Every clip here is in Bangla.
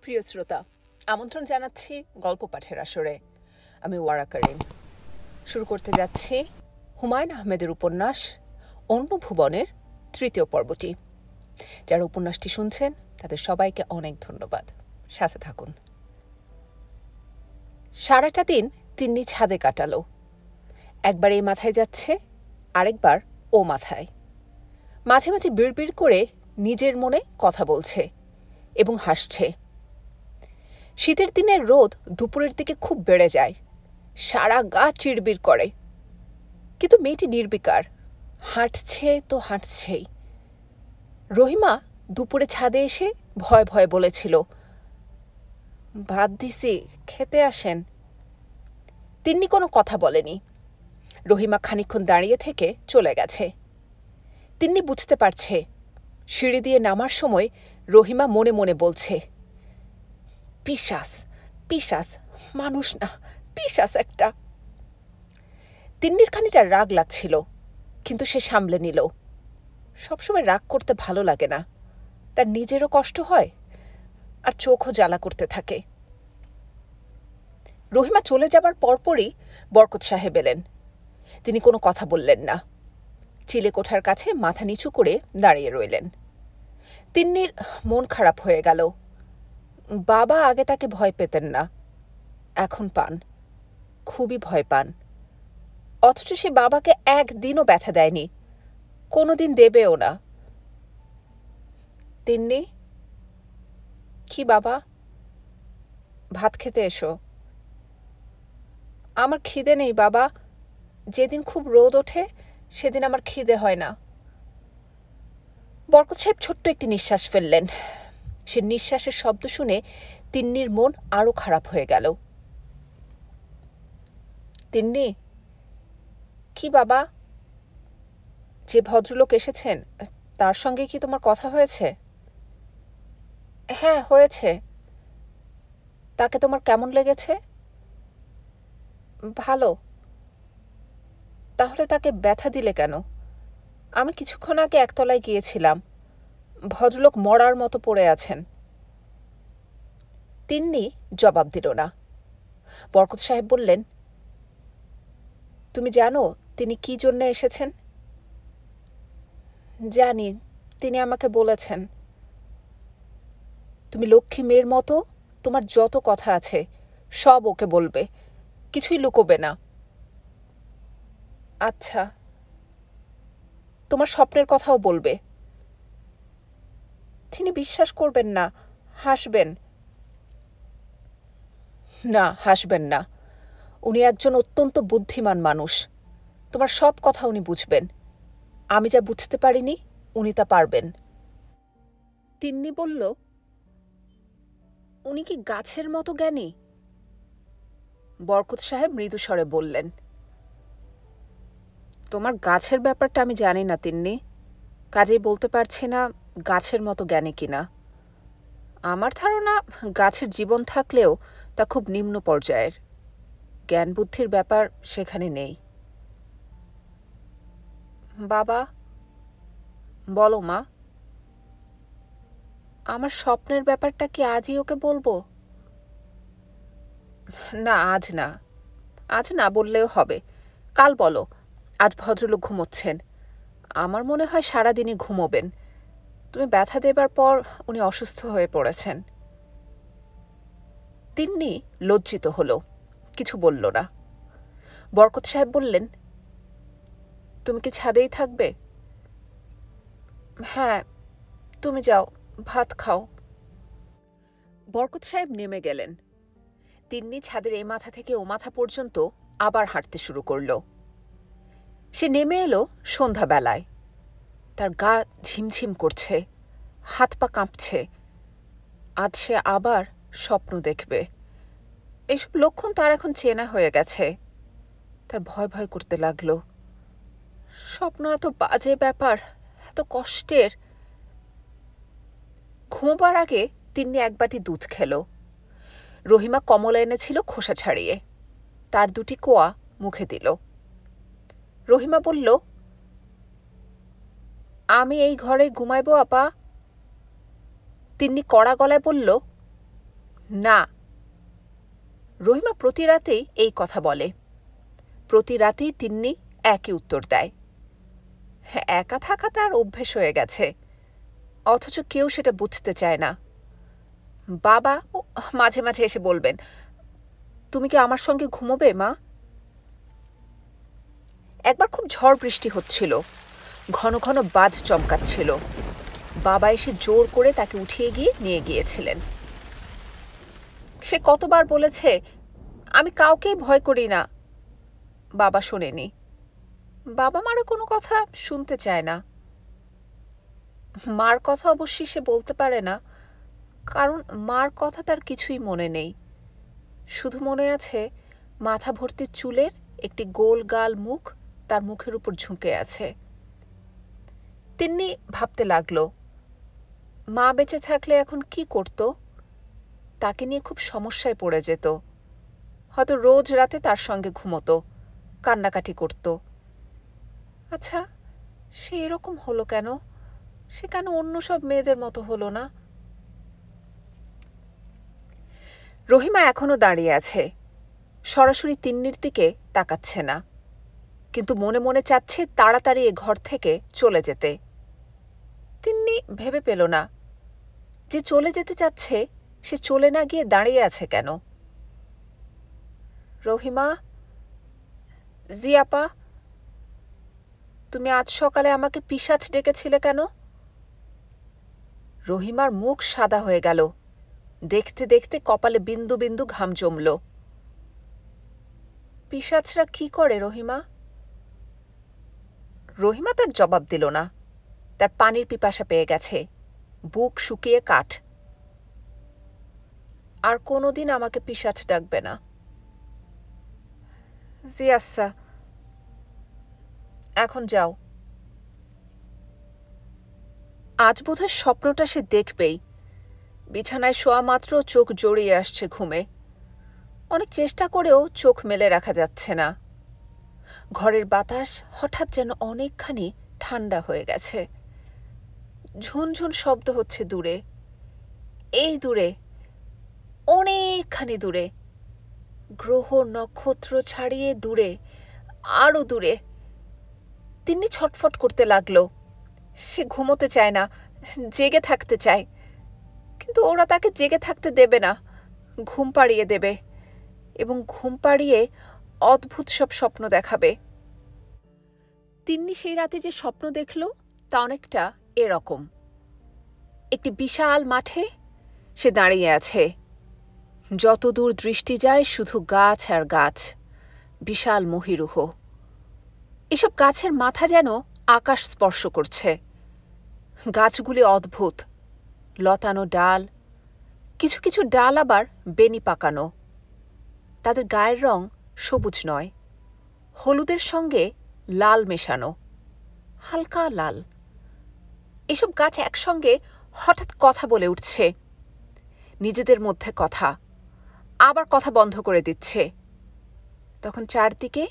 প্রিয় শ্রোতা, আমন্ত্রণ জানাচ্ছি গল্প পাঠের আসরে। আমি ওয়ারা করিম। শুরু করতে যাচ্ছি হুমায়ুন আহমেদের উপন্যাস অন্য ভুবনের তৃতীয় পর্বটি। যারা উপন্যাসটি শুনছেন তাদের সবাইকে অনেক ধন্যবাদ। সাথে থাকুন। সারাটা দিন তিন্নি ছাদে কাটালো। একবার এই মাথায় যাচ্ছে, আরেকবার ও মাথায়। মাঝে মাঝে বিড়বিড় করে নিজের মনে কথা বলছে এবং হাসছে। শীতের দিনের রোদ দুপুরের দিকে খুব বেড়ে যায়, সারা গা চিড়বিড় করে। কিন্তু মেয়েটি নির্বিকার, হাঁটছে তো হাঁটছেই। রহিমা দুপুরে ছাদে এসে ভয়ে ভয়ে বলেছিল, ভাত দিছি, খেতে আসেন। তিন্নি কোনো কথা বলেনি। রহিমা খানিকক্ষণ দাঁড়িয়ে থেকে চলে গেছে। তিন্নি বুঝতে পারছে সিঁড়ি দিয়ে নামার সময় রহিমা মনে মনে বলছে, পিশাচ, পিশাচ, মানুষ না, পিশাচ একটা। তিন্নির খানিকটা রাগ লাগছিল, কিন্তু সে সামলে নিল। সবসময় রাগ করতে ভালো লাগে না, তার নিজেরও কষ্ট হয় আর চোখও জ্বালা করতে থাকে। রহিমা চলে যাবার পরপরই বরকত সাহেব এলেন। তিনি কোনো কথা বললেন না, চিলে কোঠার কাছে মাথা নিচু করে দাঁড়িয়ে রইলেন। তিন্নির মন খারাপ হয়ে গেল। বাবা আগে তাকে ভয় পেতেন না, এখন পান, খুবই ভয় পান। অথচ সে বাবাকে একদিনও ব্যথা দেয়নি, কোনোদিন দেবেও না। তিন্নি, কি বাবা? ভাত খেতে এসো। আমার খিদে নেই বাবা, যেদিন খুব রোদ ওঠে সেদিন আমার খিদে হয় না। বরকত সাহেব ছোট্ট একটি নিঃশ্বাস ফেললেন। সে নিঃশ্বাসের শব্দ শুনে তিন্নির মন আরো খারাপ হয়ে গেল। তিন্নি, কি বাবা? যে ভদ্রলোক এসেছেন তার সঙ্গে কি তোমার কথা হয়েছে? হ্যাঁ, হয়েছে। তাকে তোমার কেমন লেগেছে? ভালো। তাহলে তাকে ব্যথা দিলে কেন? আমি কিছুক্ষণ আগে একতলায় গিয়েছিলাম, ভদ্রলোক মরার মতো পড়ে আছেন। তিন্নি জবাব দিল না। বরকত সাহেব বললেন, তুমি জানো তিনি কি জন্যে এসেছেন? জানি, তিনি আমাকে বলেছেন। তুমি লক্ষ্মী মেয়ের মতো তোমার যত কথা আছে সব ওকে বলবে, কিছুই লুকোবে না। আচ্ছা। তোমার স্বপ্নের কথাও বলবে। তিনি বিশ্বাস করবেন না, হাসবেন। না, হাসবেন না। উনি একজন অত্যন্ত বুদ্ধিমান মানুষ, তোমার সব কথা উনি বুঝবেন। আমি যা বুঝতে পারিনি উনি তা পারবেন। তিন্নি বলল, উনি কি গাছের মতো জ্ঞানী? বরকত সাহেব মৃদু স্বরে বললেন, তোমার গাছের ব্যাপারটা আমি জানি না তিন্নি, কাজেই বলতে পারছি না গাছের মতো জ্ঞানী কিনা। আমার ধারণা গাছের জীবন থাকলেও তা খুব নিম্ন পর্যায়ের, জ্ঞান বুদ্ধির ব্যাপার সেখানে নেই। বাবা, বলো মা। আমার স্বপ্নের ব্যাপারটা কি আজই ওকে বলবো? না, আজ না, আজ না বললেও হবে, কাল বলো। আজ ভদ্রলোক ঘুমোচ্ছেন, আমার মনে হয় সারাদিনই ঘুমোবেন। তুমি ব্যথা দেবার পর উনি অসুস্থ হয়ে পড়েছেন। তিন্নি লজ্জিত হল, কিছু বলল না। বরকত সাহেব বললেন, তুমি কি ছাদেই থাকবে? হ্যাঁ, তুমি যাও, ভাত খাও। বরকত সাহেব নেমে গেলেন। তিন্নি ছাদের এ মাথা থেকে ও মাথা পর্যন্ত আবার হাঁটতে শুরু করল। সে নেমে এলো সন্ধ্যাবেলায়। তার গা ঝিমঝিম করছে, হাত পা কাঁপছে। আজ সে আবার স্বপ্ন দেখবে। এইসব লক্ষণ তার এখন চেনা হয়ে গেছে। তার ভয় ভয় করতে লাগলো। স্বপ্ন এত বাজে ব্যাপার, এত কষ্টের। ঘুমোবার আগে তিন্নি এক বাটি দুধ খেল। রহিমা কমলা এনেছিল খোসা ছাড়িয়ে, তার দুটি কোয়া মুখে দিল। রহিমা বলল, আমি এই ঘরে ঘুমাইব আপা? তিন্নি কড়া গলায় বলল, না। রহিমা প্রতি রাতেই এই কথা বলে। প্রতি রাতেই তিন্নি একই উত্তর দেয়। একা থাকা তার অভ্যেস হয়ে গেছে, অথচ কেউ সেটা বুঝতে চায় না। বাবা মাঝে মাঝে এসে বলবেন, তুমি কি আমার সঙ্গে ঘুমোবে মা? একবার খুব ঝড় বৃষ্টি হচ্ছিল, ঘন ঘন বাজ চমকাচ্ছিল। বাবা এসে জোর করে তাকে উঠিয়ে গিয়ে নিয়ে গিয়েছিলেন। সে কতবার বলেছে, আমি কাউকেই ভয় করি না। বাবা শোনেনি। বাবা মারও কোনো কথা শুনতে চায় না। মার কথা অবশ্যই সে বলতে পারে না, কারণ মার কথা তার কিছুই মনে নেই। শুধু মনে আছে মাথা ভর্তি চুলের একটি গোল গাল মুখ তার মুখের উপর ঝুঁকে আছে। তিন্নি ভাবতে লাগল, মা বেঁচে থাকলে এখন কি করত? তাকে নিয়ে খুব সমস্যায় পড়ে যেত। হয়তো রোজ রাতে তার সঙ্গে ঘুমতো, কান্নাকাটি করত। আচ্ছা, সে এরকম হলো কেন? সে কেন অন্য সব মেয়েদের মতো হলো না? রহিমা এখনো দাঁড়িয়ে আছে, সরাসরি তিন্নির দিকে তাকাচ্ছে না, কিন্তু মনে মনে চাচ্ছে তাড়াতাড়ি এ ঘর থেকে চলে যেতে। তিন্নি ভেবে পেল না, যে চলে যেতে চাচ্ছে সে চলে না গিয়ে দাঁড়িয়ে আছে কেন। রহিমা, জি আপা, তুমি আজ সকালে আমাকে পিশাচ ডেকেছিলে কেন? রহিমার মুখ সাদা হয়ে গেল, দেখতে দেখতে কপালে বিন্দু বিন্দু ঘাম জমল। পিশাচরা কি করে রহিমা? রহিমা তার জবাব দিল না। তার পানির পিপাসা পেয়ে গেছে, বুক শুকিয়ে কাঠ। আর কোনোদিন আমাকে পিশাচ ডাকবে না। জি আচ্ছা, এখন যাও। আজ বোধহয় স্বপ্নটা সে দেখবেই। বিছানায় শোয়া মাত্র চোখ জড়িয়ে আসছে ঘুমে। অনেক চেষ্টা করেও চোখ মেলে রাখা যাচ্ছে না। ঘরের বাতাস হঠাৎ যেন অনেকখানি ঠান্ডা হয়ে গেছে। ঝুনঝুন শব্দ হচ্ছে দূরে, এই দূরে, অনেকখানি দূরে, গ্রহ নক্ষত্র ছাড়িয়ে দূরে, আরও দূরে। তিন্নি ছটফট করতে লাগল। সে ঘুমোতে চায় না, জেগে থাকতে চায়, কিন্তু ওরা তাকে জেগে থাকতে দেবে না, ঘুম পাড়িয়ে দেবে, এবং ঘুম পাড়িয়ে অদ্ভুত সব স্বপ্ন দেখাবে। তিন্নি সেই রাতে যে স্বপ্ন দেখল তা অনেকটা এরকম। একটি বিশাল মাঠে সে দাঁড়িয়ে আছে। যতদূর দৃষ্টি যায় শুধু গাছ আর গাছ, বিশাল মহিরুহ। এসব গাছের মাথা যেন আকাশ স্পর্শ করছে। গাছগুলি অদ্ভুত, লতানো ডাল, কিছু কিছু ডাল আবার বেনি পাকানো। তাদের গায়ের রং সবুজ নয়, হলুদের সঙ্গে লাল মেশানো, হালকা লাল। এসব গাছ একসঙ্গে হঠাৎ কথা বলে উঠছে, নিজেদের মধ্যে কথা, আবার কথা বন্ধ করে দিচ্ছে। তখন চারদিকে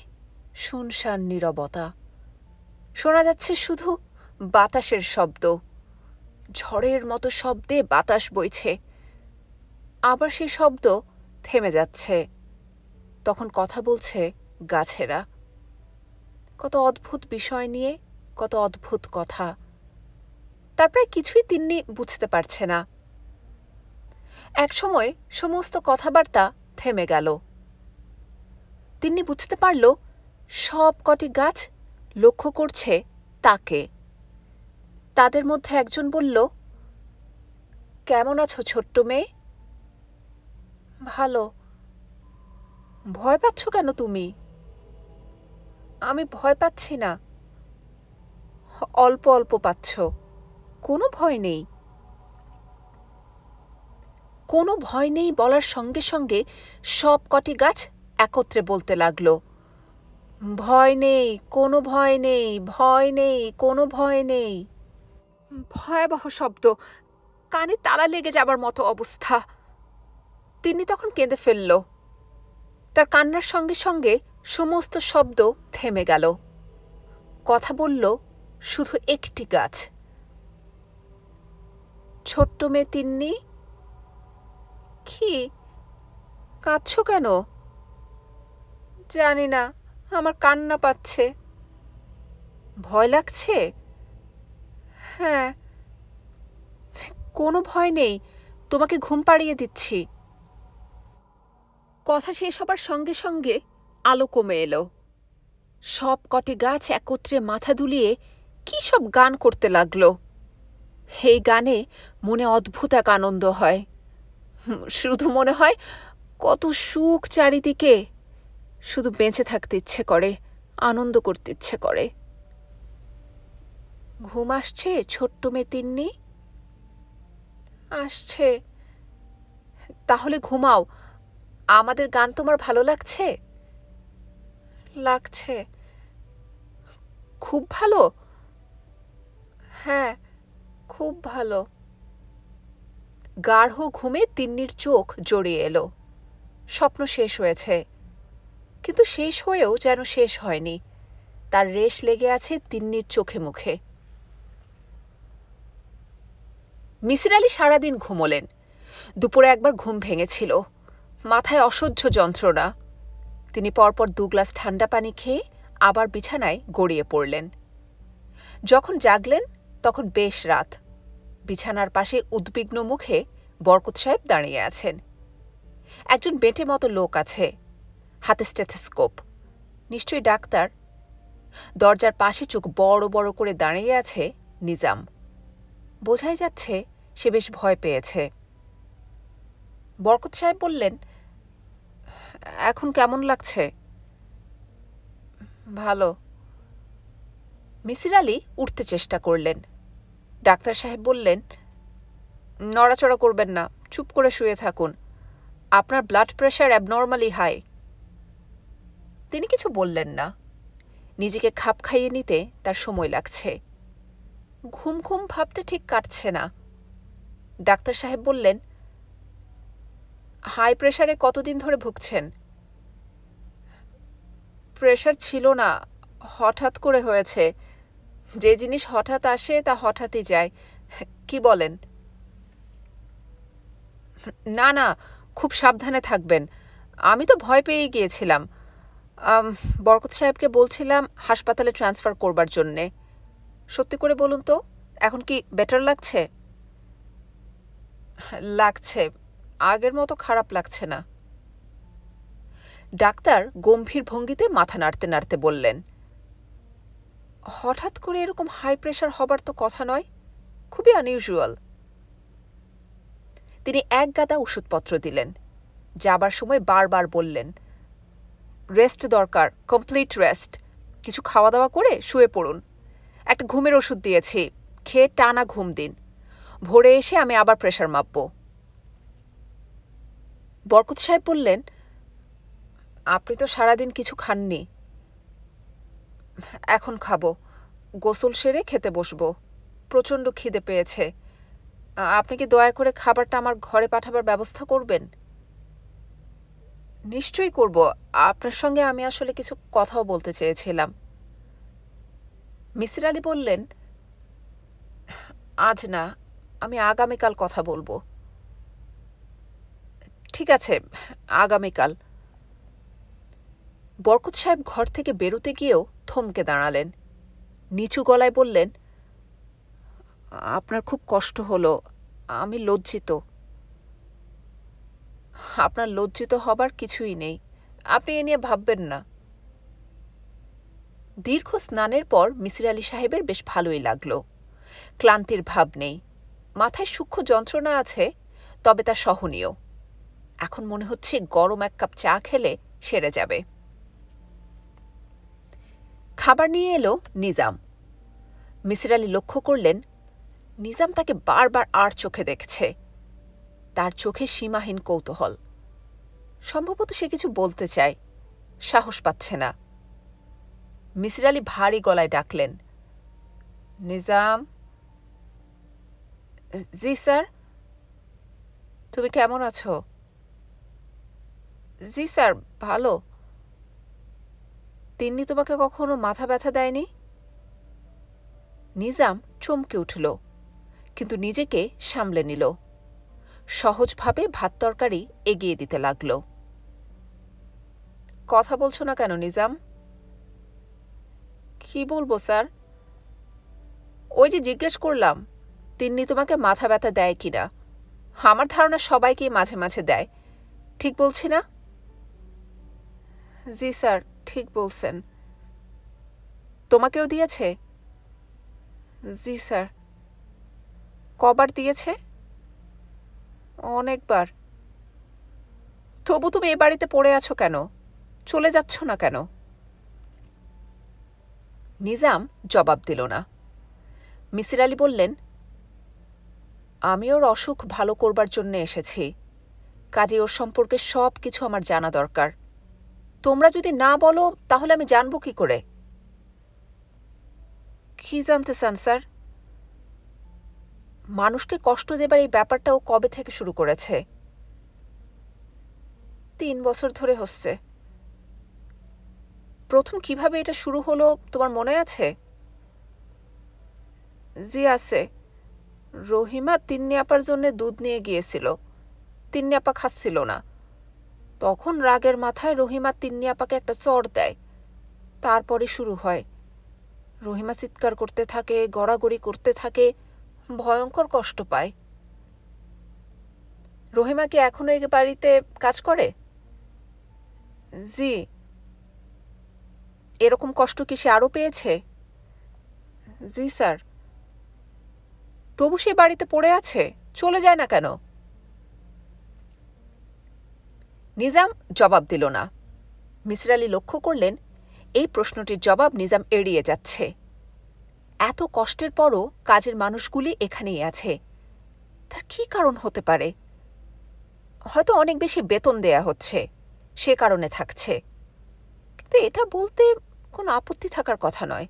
শুনশান নীরবতা। শোনা যাচ্ছে শুধু বাতাসের শব্দ। ঝড়ের মতো শব্দে বাতাস বইছে, আবার সেই শব্দ থেমে যাচ্ছে। তখন কথা বলছে গাছেরা, কত অদ্ভুত বিষয় নিয়ে, কত অদ্ভুত কথা। তার প্রায় কিছুই তিন্নি বুঝতে পারছে না। একসময় সমস্ত কথাবার্তা থেমে গেল। তিন্নি বুঝতে পারল সব কটি গাছ লক্ষ্য করছে তাকে। তাদের মধ্যে একজন বলল, কেমন আছো ছোট্ট মেয়ে? ভালো। ভয় পাচ্ছ কেন তুমি? আমি ভয় পাচ্ছি না। অল্প অল্প পাচ্ছ, কোনো ভয় নেই। কোনো ভয় নেই বলার সঙ্গে সঙ্গে সব কটি গাছ একত্রে বলতে লাগল, ভয় নেই, কোনো ভয় নেই, ভয় নেই, কোনো ভয় নেই। ভয়াবহ শব্দ, কানে তালা লেগে যাবার মতো অবস্থা। তিনি তখন কেঁদে ফেলল। তার কান্নার সঙ্গে সঙ্গে সমস্ত শব্দ থেমে গেল। কথা বলল শুধু একটি গাছ, ছোট্ট মেয়ে তিন্নি, কি কাঁদছো কেন? জানি না, আমার কান্না পাচ্ছে। ভয় লাগছে? হ্যাঁ। কোনো ভয় নেই, তোমাকে ঘুম পাড়িয়ে দিচ্ছি। কথা শেষ হবার সঙ্গে সঙ্গে আলো কমে এলো। সব কটি গাছ একত্রে মাথা দুলিয়ে কি সব গান করতে লাগলো। এই গানে মনে অদ্ভুত এক আনন্দ হয়। শুধু মনে হয় কত সুখ চারিদিকে। শুধু বেঁচে থাকতে ইচ্ছে করে, আনন্দ করতে ইচ্ছে করে। ঘুম আসছে ছোট্ট মেয়ে তিন্নি? আসছে। তাহলে ঘুমাও। আমাদের গান তোমার ভালো লাগছে? লাগছে। খুব ভালো? হ্যাঁ, খুব ভালো। গাঢ় ঘুমে তিন্নির চোখ জড়িয়ে এলো। স্বপ্ন শেষ হয়েছে, কিন্তু শেষ হয়েও যেন শেষ হয়নি। তার রেশ লেগে আছে তিন্নির চোখে মুখে। মিসির আলি সারাদিন ঘুমোলেন। দুপুরে একবার ঘুম ভেঙেছিল। মাথায় অসহ্য যন্ত্রণা। তিনি পরপর 2 গ্লাস ঠান্ডা পানি খেয়ে আবার বিছানায় গড়িয়ে পড়লেন। যখন জাগলেন তখন বেশ রাত। বিছানার পাশে উদ্বিগ্ন মুখে বরকত সাহেব দাঁড়িয়ে আছেন। একজন বেঁটে মতো লোক আছে, হাতে স্টেথোস্কোপ। নিশ্চয়ই ডাক্তার। দরজার পাশে চোখ বড় বড় করে দাঁড়িয়ে আছে নিজাম। বোঝাই যাচ্ছে সে বেশ ভয় পেয়েছে। বরকত সাহেব বললেন, এখন কেমন লাগছে? ভালো। মিসির আলি উঠতে চেষ্টা করলেন। ডাক্তার সাহেব বললেন, নড়াচড়া করবেন না, চুপ করে শুয়ে থাকুন। আপনার ব্লাড প্রেশার অ্যাবনর্মালি হাই। তিনি কিছু বললেন না। নিজেকে খাপ খাইয়ে নিতে তার সময় লাগছে। ঘুম ঘুম ভাবতে ঠিক কাটছে না। ডাক্তার সাহেব বললেন, হাই প্রেশারে কতদিন ধরে ভুগছেন? প্রেশার ছিল না, হঠাৎ করে হয়েছে। যে জিনিস হঠাৎ আসে তা হঠাৎই যায়। কি বলেন? না না, খুব সাবধানে থাকবেন। আমি তো ভয় পেয়েই গিয়েছিলাম। বরকত সাহেবকে বলছিলাম হাসপাতালে ট্রান্সফার করবার জন্যে। সত্যি করে বলুন তো, এখন কি বেটার লাগছে? লাগছে, আগের মতো খারাপ লাগছে না। ডাক্তার গম্ভীর ভঙ্গিতে মাথা নাড়তে নাড়তে বললেন, হঠাৎ করে এরকম হাই প্রেশার হবার তো কথা নয়, খুবই আনইউজুয়াল। তিনি এক গাদা ওষুধপত্র দিলেন। যাবার সময় বারবার বললেন, রেস্ট দরকার, কমপ্লিট রেস্ট। কিছু খাওয়া দাওয়া করে শুয়ে পড়ুন। একটা ঘুমের ওষুধ দিয়েছি, খেয়ে টানা ঘুম দিন। ভোরে এসে আমি আবার প্রেশার মাপব। বরকত সাহেব বললেন, আপনি তো সারাদিন কিছু খাননি। এখন খাবো, গোসল সেরে খেতে বসব। প্রচণ্ড খিদে পেয়েছে। আপনি কি দয়া করে খাবারটা আমার ঘরে পাঠাবার ব্যবস্থা করবেন? নিশ্চয়ই করব। আপনার সঙ্গে আমি আসলে কিছু কথাও বলতে চেয়েছিলাম। মিসির আলি বললেন, আজ না, আমি আগামীকাল কথা বলবো। ঠিক আছে, আগামীকাল। বরকত সাহেব ঘর থেকে বেরোতে গিয়েও থমকে দাঁড়ালেন। নিচু গলায় বললেন, আপনার খুব কষ্ট হলো, আমি লজ্জিত। আপনার লজ্জিত হবার কিছুই নেই, আপনি এ নিয়ে ভাববেন না। দীর্ঘ স্নানের পর মিসির আলি সাহেবের বেশ ভালোই লাগল। ক্লান্তির ভাব নেই। মাথায় সূক্ষ্ম যন্ত্রণা আছে, তবে তা সহনীয়। এখন মনে হচ্ছে গরম 1 কাপ চা খেলে সেরে যাবে। খাবার নিয়ে এলো নিজাম। মিসির আলি লক্ষ্য করলেন, নিজাম তাকে বারবার আর চোখে দেখছে। তার চোখে সীমাহীন কৌতূহল। সম্ভবত সে কিছু বলতে চায়, সাহস পাচ্ছে না। মিসির আলি ভারী গলায় ডাকলেন, নিজাম। জি স্যার। তুমি কেমন আছো? জি স্যার, ভালো। তিন্নি তোমাকে কখনো মাথা ব্যথা দেয়নি? নিজাম চমকে উঠল, কিন্তু নিজেকে সামলে নিল। সহজভাবে ভাত তরকারি এগিয়ে দিতে লাগল। কথা বলছো না কেন নিজাম? কি বলবো স্যার? ওই যে জিজ্ঞেস করলাম তিন্নি তোমাকে মাথা ব্যথা দেয় কিনা। আমার ধারণা সবাইকেই মাঝে মাঝে দেয়, ঠিক বলছি না? জি স্যার, ঠিক বলছেন। তোমাকেও দিয়েছে? জি স্যার। কবার দিয়েছে? অনেকবার। তবু তুমি এ বাড়িতে পড়ে আছো কেন? চলে যাচ্ছ না কেন? নিজাম জবাব দিল না। মিসির আলি বললেন, আমি ওর অসুখ ভালো করবার জন্য এসেছি, কাজে ওর সম্পর্কে সব কিছু আমার জানা দরকার। তোমরা যদি না বলো তাহলে আমি জানব কি করে? কি জানতে চান স্যার? মানুষকে কষ্ট দেবার এই ব্যাপারটা ও কবে থেকে শুরু করেছে? 3 বছর ধরে হচ্ছে। প্রথম কিভাবে এটা শুরু হলো তোমার মনে আছে? জি আছে। রহিমা তিন্নি আপার জন্য দুধ নিয়ে গিয়েছিল। তিন্নি আপা খাচ্ছিল না। তখন রাগের মাথায় রহিমা তিন্নি আপাকে একটা চড় দেয়। তারপরে শুরু হয়। রহিমা চিৎকার করতে থাকে, গড়াগড়ি করতে থাকে, ভয়ঙ্কর কষ্ট পায়। রহিমা কি এখনো এই বাড়িতে কাজ করে? জি। এরকম কষ্ট কি সে আরও পেয়েছে? জি স্যার। তবু সে বাড়িতে পড়ে আছে, চলে যায় না কেন? নিজাম জবাব দিল না। মিসির আলি লক্ষ্য করলেন এই প্রশ্নটির জবাব নিজাম এড়িয়ে যাচ্ছে। এত কষ্টের পরও কাজের মানুষগুলি এখানেই আছে। তার কি কারণ হতে পারে? হয়তো অনেক বেশি বেতন দেয়া হচ্ছে, সে কারণে থাকছে। কিন্তু এটা বলতে কোনো আপত্তি থাকার কথা নয়।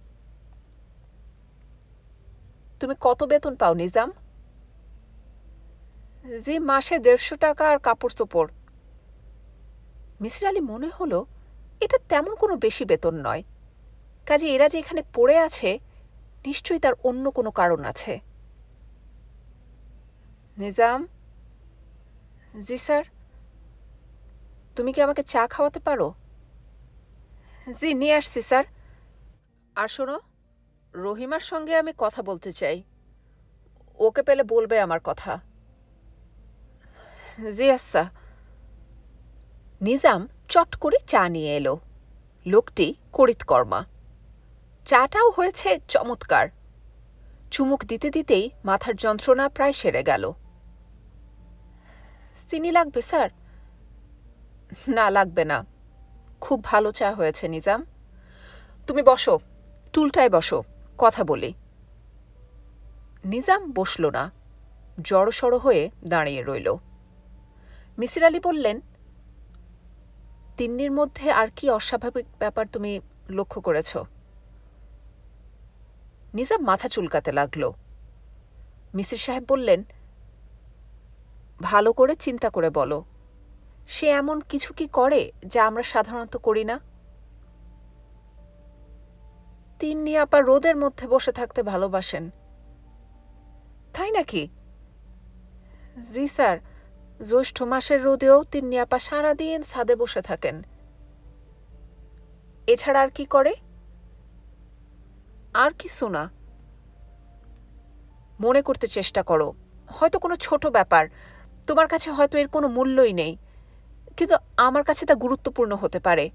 তুমি কত বেতন পাও নিজাম? জি, মাসে 150 টাকা আর কাপড় চোপড়। মিসির আলি মনে হলো এটা তেমন কোনো বেশি বেতন নয়। কাজে এরা যে এখানে পড়ে আছে নিশ্চয়ই তার অন্য কোনো কারণ আছে। নিজাম? জি স্যার। তুমি কি আমাকে চা খাওয়াতে পারো? জি, নিয়ে আসছি স্যার। আর শোনো, রহিমার সঙ্গে আমি কথা বলতে চাই। ওকে পেলে বলবে আমার কথা। জি আচ্ছা। নিজাম চট করে চা নিয়ে এলো। লোকটি করিতকর্মা। চাটাও হয়েছে চমৎকার। চুমুক দিতে দিতেই মাথার যন্ত্রণা প্রায় সেরে গেল। চিনি লাগবে স্যার? না, লাগবে না। খুব ভালো চা হয়েছে নিজাম। তুমি বসো, টুলটায় বসো, কথা বলি। নিজাম বসল না, জড়সড় হয়ে দাঁড়িয়ে রইল। মিসির আলি বললেন, তিন্নির মধ্যে আর কি অস্বাভাবিক ব্যাপার তুমি লক্ষ্য করেছ? নিজাম মাথা চুলকাতে লাগল। মিসির সাহেব বললেন, ভালো করে চিন্তা করে বলো, সে এমন কিছু কি করে যা আমরা সাধারণত করি না? তিন্নি আপা রোদের মধ্যে বসে থাকতে ভালোবাসেন। তাই নাকি? জি স্যার, জ্যৈষ্ঠ মাসের রোদেও তিন্নি আপা সারাদিন ছাদে বসে থাকেন। এছাড়া আর কি করে? আর কিছু না। মনে করতে চেষ্টা করো, হয়তো কোনো ছোট ব্যাপার, তোমার কাছে হয়তো এর কোনো মূল্যই নেই, কিন্তু আমার কাছে তা গুরুত্বপূর্ণ হতে পারে।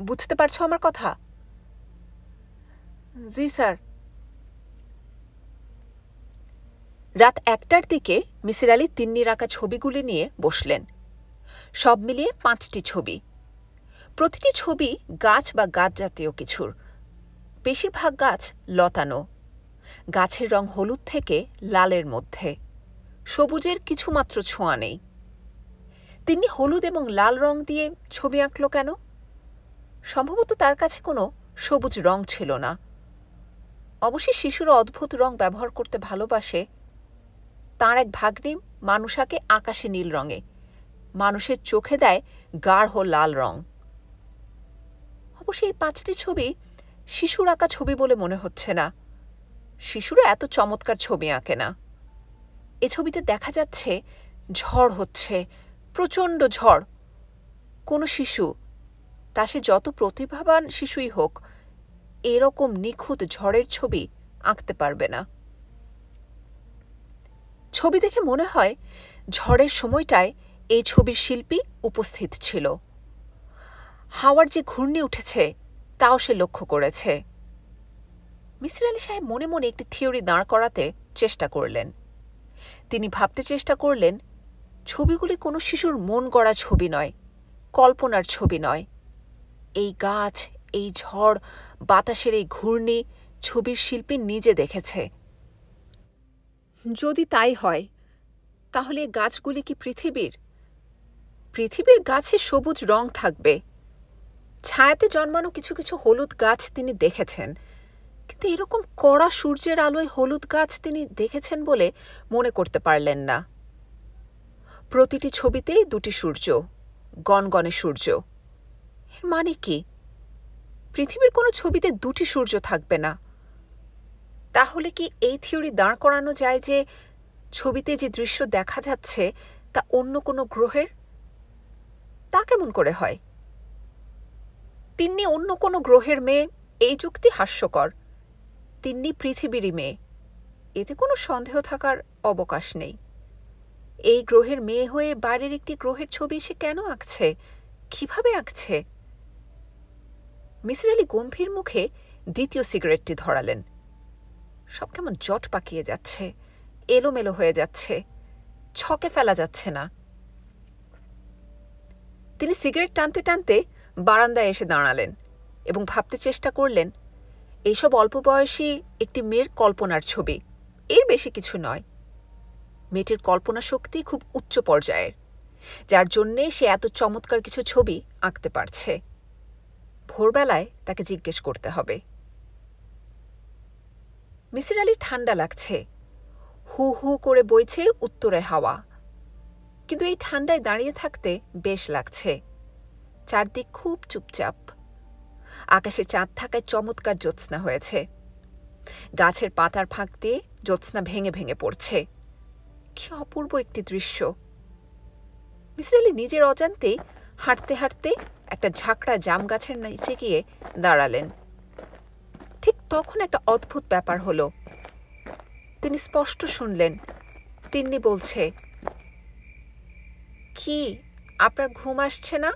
বুঝতে পারছো আমার কথা? জি স্যার। রাত 1টার দিকে মিসির আলি তিন্নির আঁকা ছবিগুলি নিয়ে বসলেন। সব মিলিয়ে 5টি ছবি। প্রতিটি ছবি গাছ বা গাছ জাতীয় কিছুর। বেশিরভাগ গাছ লতানো। গাছের রং হলুদ থেকে লালের মধ্যে, সবুজের কিছুমাত্র ছোঁয়া নেই। তিনি হলুদ এবং লাল রং দিয়ে ছবি আঁকল কেন? সম্ভবত তার কাছে কোনো সবুজ রং ছিল না। অবশ্যই শিশুরা অদ্ভুত রং ব্যবহার করতে ভালোবাসে। তাঁর এক ভাগ্নি মানুষাকে আকাশে নীল রঙে, মানুষের চোখে দেয় গাঢ় লাল রং। অবশ্যই এই 5টি ছবি শিশুর আঁকা ছবি বলে মনে হচ্ছে না। শিশুরা এত চমৎকার ছবি আঁকে না। এ ছবিতে দেখা যাচ্ছে ঝড় হচ্ছে, প্রচণ্ড ঝড়। কোনো শিশু, তা সে যত প্রতিভাবান শিশুই হোক, এরকম নিখুঁত ঝড়ের ছবি আঁকতে পারবে না। ছবি দেখে মনে হয় ঝড়ের সময়টায় এই ছবির শিল্পী উপস্থিত ছিল। হাওয়ার যে ঘূর্ণি উঠেছে তাও সে লক্ষ্য করেছে। মিসির আলি সাহেব মনে মনে একটি থিওরি দাঁড় করাতে চেষ্টা করলেন। তিনি ভাবতে চেষ্টা করলেন, ছবিগুলি কোনো শিশুর মন গড়া ছবি নয়, কল্পনার ছবি নয়। এই গাছ, এই ঝড়, বাতাসের এই ঘূর্ণি ছবির শিল্পী নিজে দেখেছে। যদি তাই হয়, তাহলে গাছগুলি কি পৃথিবীর? পৃথিবীর গাছে সবুজ রং থাকবে। ছায়াতে জন্মানো কিছু কিছু হলুদ গাছ তিনি দেখেছেন, কিন্তু এরকম কড়া সূর্যের আলোয় হলুদ গাছ তিনি দেখেছেন বলে মনে করতে পারলেন না। প্রতিটি ছবিতেই দুটি সূর্য, গনগনে সূর্য। এর মানে কি? পৃথিবীর কোনো ছবিতে দুটি সূর্য থাকবে না। তাহলে কি এই থিওরি দাঁড় করানো যায় যে ছবিতে যে দৃশ্য দেখা যাচ্ছে তা অন্য কোনো গ্রহের? তা কেমন করে হয়? তিন্নি অন্য কোনো গ্রহের মেয়ে, এই যুক্তি হাস্যকর। তিন্নি পৃথিবীরই মেয়ে, এতে কোনো সন্দেহ থাকার অবকাশ নেই। এই গ্রহের মেয়ে হয়ে বাইরের একটি গ্রহের ছবি সে কেন আঁকছে? কিভাবে আঁকছে? মিসির আলি গম্ভীর মুখে দ্বিতীয় সিগারেটটি ধরালেন। সব কেমন জট পাকিয়ে যাচ্ছে, এলোমেলো হয়ে যাচ্ছে, ছকে ফেলা যাচ্ছে না। তিনি সিগারেট টানতে টানতে বারান্দায় এসে দাঁড়ালেন এবং ভাবতে চেষ্টা করলেন, এইসব অল্প বয়সী একটি মেয়ের কল্পনার ছবি, এর বেশি কিছু নয়। মেয়েটির কল্পনা শক্তি খুব উচ্চ পর্যায়ের, যার জন্যে সে এত চমৎকার কিছু ছবি আঁকতে পারছে। ভোরবেলায় তাকে জিজ্ঞেস করতে হবে। মিসির আলি ঠান্ডা লাগছে, হু হু করে বইছে উত্তরে হাওয়া, কিন্তু এই ঠান্ডায় দাঁড়িয়ে থাকতে বেশ লাগছে। চারদিক খুব চুপচাপ। আকাশে চাঁদ থাকায় চমৎকার জ্যোৎস্না হয়েছে। গাছের পাতার ফাঁক দিয়ে জ্যোৎস্না ভেঙে ভেঙে পড়ছে। কি অপূর্ব একটি দৃশ্য! মিসির আলি নিজের অজান্তেই হাঁটতে হাঁটতে একটা ঝাঁকড়া জাম গাছের নিচে গিয়ে দাঁড়ালেন। ঠিক তখন একটা অদ্ভুত ব্যাপার হলো। তিনি স্পষ্ট শুনলেন, তিন্নি বলছে, কি আপনার ঘুম আসছে না?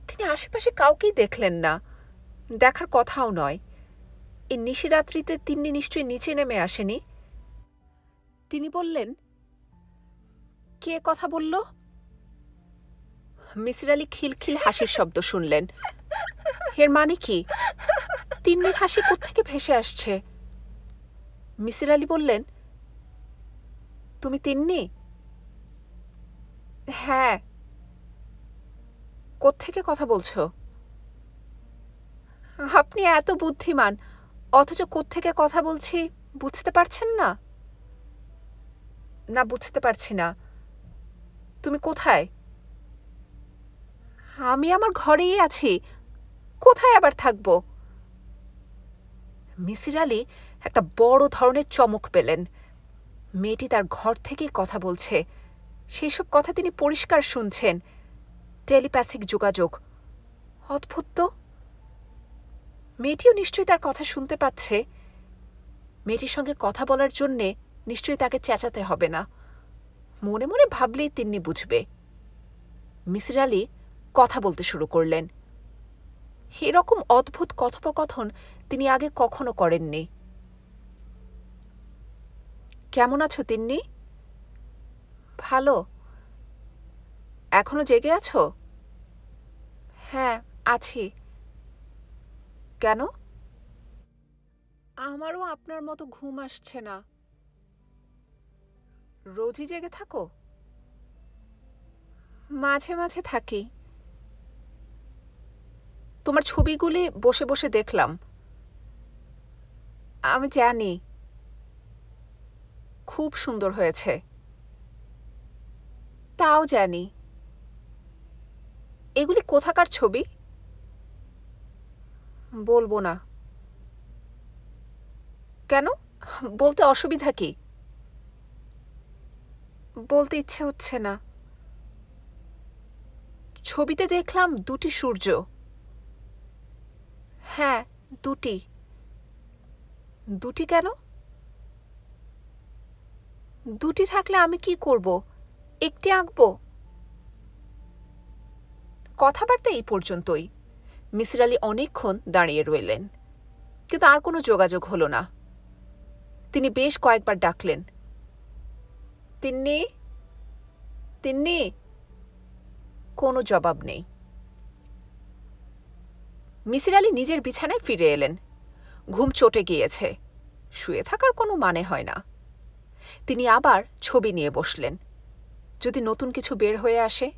তিনি আশেপাশে কাউকেই দেখলেন না, দেখার কথাও নয়। এই নিশিরাত্রিতে তিন্নি নিশ্চয়ই নিচে নেমে আসেনি। তিনি বললেন, কে কথা বলল? মিসির আলি খিলখিল হাসির শব্দ শুনলেন। এর মানে কি? তিন্নির হাসি কোত্থেকে ভেসে আসছে? মিসির আলি বললেন, তুমি তিন্নি? হ্যাঁ। কোত্থেকে কথা বলছো? আপনি এত বুদ্ধিমান, অথচ কোত্থেকে কথা বলছি বুঝতে পারছেন না? না, বুঝতে পারছি না। তুমি কোথায়? আমি আমার ঘরেই আছি, কোথায় আবার থাকব? মিসির আলি একটা বড় ধরনের চমক পেলেন। মেয়েটি তার ঘর থেকেই কথা বলছে। সেই সব কথা তিনি পরিষ্কার শুনছেন। টেলিপ্যাথিক যোগাযোগ। অদ্ভুত তো! মেয়েটিও নিশ্চয়ই তার কথা শুনতে পাচ্ছে। মেয়েটির সঙ্গে কথা বলার জন্যে নিশ্চয়ই তাকে চেঁচাতে হবে না। মনে মনে ভাবলেই তিন্নি বুঝবে। মিসির আলি কথা বলতে শুরু করলেন। এরকম অদ্ভুত কথোপকথন তিনি আগে কখনো করেননি। কেমন আছো তিন্নি? ভালো। এখনো জেগে আছো? হ্যাঁ, আছি। কেন? আমারও আপনার মতো ঘুম আসছে না। রোজই জেগে থাকো? মাঝে মাঝে থাকি। তোমার ছবিগুলি বসে বসে দেখলাম। আমি জানি, খুব সুন্দর হয়েছে। তাও জানি। এগুলি কোথাকার ছবি? বলবো না। কেন? বলতে অসুবিধা কি? বলতে ইচ্ছে হচ্ছে না। ছবিতে দেখলাম 2টি সূর্য। হ্যাঁ, 2টি। 2টি কেন? 2টি থাকলে আমি কি করব? একটি আঁকব। কথাবার্তা এই পর্যন্তই। মিসির আলি অনেকক্ষণ দাঁড়িয়ে রইলেন, কিন্তু আর কোনো যোগাযোগ হল না। তিনি বেশ কয়েকবার ডাকলেন, তিন্নি, তিন্নি। কোনো জবাব নেই। মিসির আলি নিজের বিছানায় ফিরে এলেন। ঘুম চটে গিয়েছে, শুয়ে থাকার কোনো মানে হয় না। তিনি আবার ছবি নিয়ে বসলেন। যদি নতুন কিছু বের হয়ে আসে।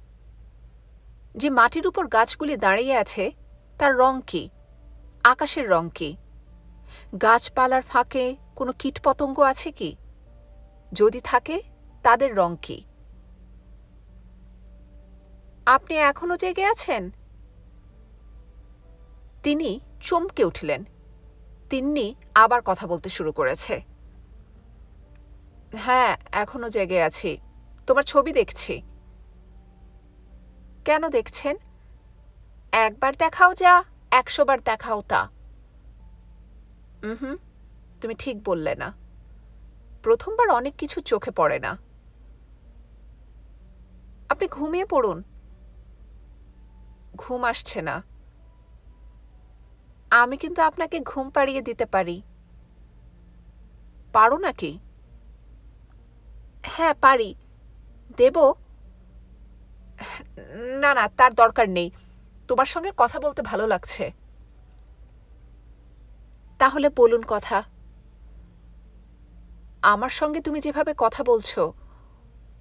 যে মাটির উপর গাছগুলি দাঁড়িয়ে আছে তার রং কি? আকাশের রং কি? গাছপালার ফাঁকে কোনো কীটপতঙ্গ আছে কি? যদি থাকে তাদের রং কি? আপনি এখনো জেগে আছেন? তিনি চমকে উঠলেন। তিন্নি আবার কথা বলতে শুরু করেছে। হ্যাঁ, এখনো জেগে আছি। তোমার ছবি দেখছি। কেন দেখছেন? একবার দেখাও যা, 100 বার দেখাও তা। হুম, তুমি ঠিক বললে না। প্রথমবার অনেক কিছু চোখে পড়ে না। আপনি ঘুমিয়ে পড়ুন। ঘুম আসছে না। আমি কিন্তু আপনাকে ঘুম পাড়িয়ে দিতে পারি। পারো নাকি? হ্যাঁ, পারি। দেব? না না, তার দরকার নেই। তোমার সঙ্গে কথা বলতে ভালো লাগছে। তাহলে বলুন কথা। আমার সঙ্গে তুমি যেভাবে কথা বলছো,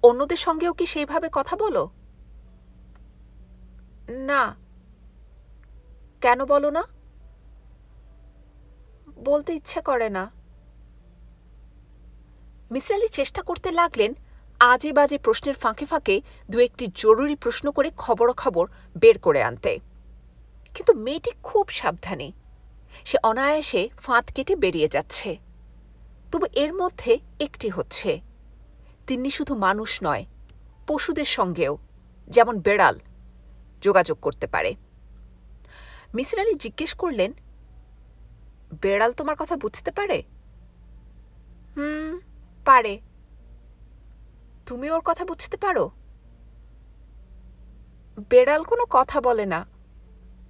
অন্যদের সঙ্গেও কি সেইভাবে কথা বলো? না। কেন বলো না? বলতে ইচ্ছে করে না। মিসির আলি চেষ্টা করতে লাগলেন আজে বাজে প্রশ্নের ফাঁকে ফাঁকে 2-1টি জরুরি প্রশ্ন করে খবরাখবর বের করে আনতে। কিন্তু মেয়েটি খুব সাবধানী। সে অনায়াসে ফাঁদ কেটে বেরিয়ে যাচ্ছে। তবু এর মধ্যে একটি হচ্ছে, তিন্নি শুধু মানুষ নয়, পশুদের সঙ্গেও, যেমন বেড়াল, যোগাযোগ করতে পারে। মিসির আলি জিজ্ঞেস করলেন, বেড়াল তোমার কথা বুঝতে পারে? পারে। তুমি ওর কথা বুঝতে পারো? বেড়াল কোনো কথা বলে না,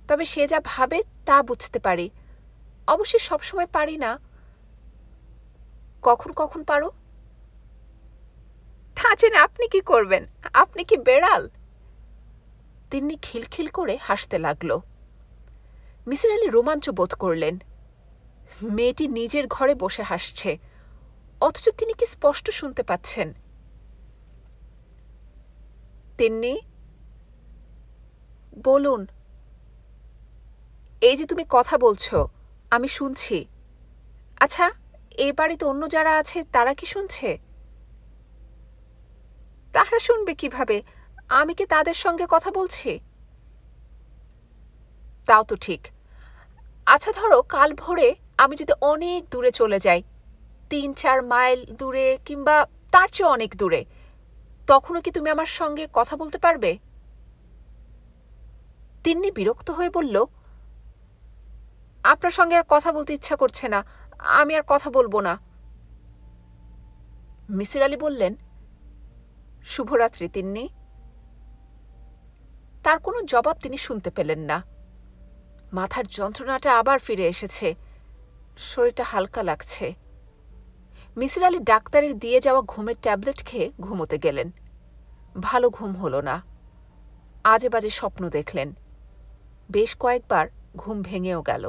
তবে সে যা ভাবে তা বুঝতে পারি। অবশ্যই সবসময় পারি না। কখন কখন পারো? তা জেনে আপনি কি করবেন? আপনি কি বেড়াল? তিন্নি খিলখিল করে হাসতে লাগল। মিসির আলি রোমাঞ্চ বোধ করলেন। মেয়েটি নিজের ঘরে বসে হাসছে, অথচ তিনি কি স্পষ্ট শুনতে পাচ্ছেন। তিন্নি, বলুন। এই যে তুমি কথা বলছো, আমি শুনছি। আচ্ছা, এই বাড়িতে অন্য যারা আছে তারা কি শুনছে? তারা শুনবে কিভাবে? আমি কি তাদের সঙ্গে কথা বলছি? তাও তো ঠিক। আচ্ছা, ধরো কাল ভোরে আমি যদি অনেক দূরে চলে যাই, 3-4 মাইল দূরে কিংবা তার চেয়ে অনেক দূরে, তখনও কি তুমি আমার সঙ্গে কথা বলতে পারবে? তিন্নি বিরক্ত হয়ে বলল, আপনার সঙ্গে আর কথা বলতে ইচ্ছা করছে না, আমি আর কথা বলবো না। মিসির আলি বললেন, শুভরাত্রি তিন্নি। তার কোনো জবাব তিনি শুনতে পেলেন না। মাথার যন্ত্রণাটা আবার ফিরে এসেছে, শরীরটা হালকা লাগছে। মিসির আলি ডাক্তারের দিয়ে যাওয়া ঘুমের ট্যাবলেট খেয়ে ঘুমোতে গেলেন। ভালো ঘুম হল না। আজে বাজে স্বপ্ন দেখলেন। বেশ কয়েকবার ঘুম ভেঙেও গেল।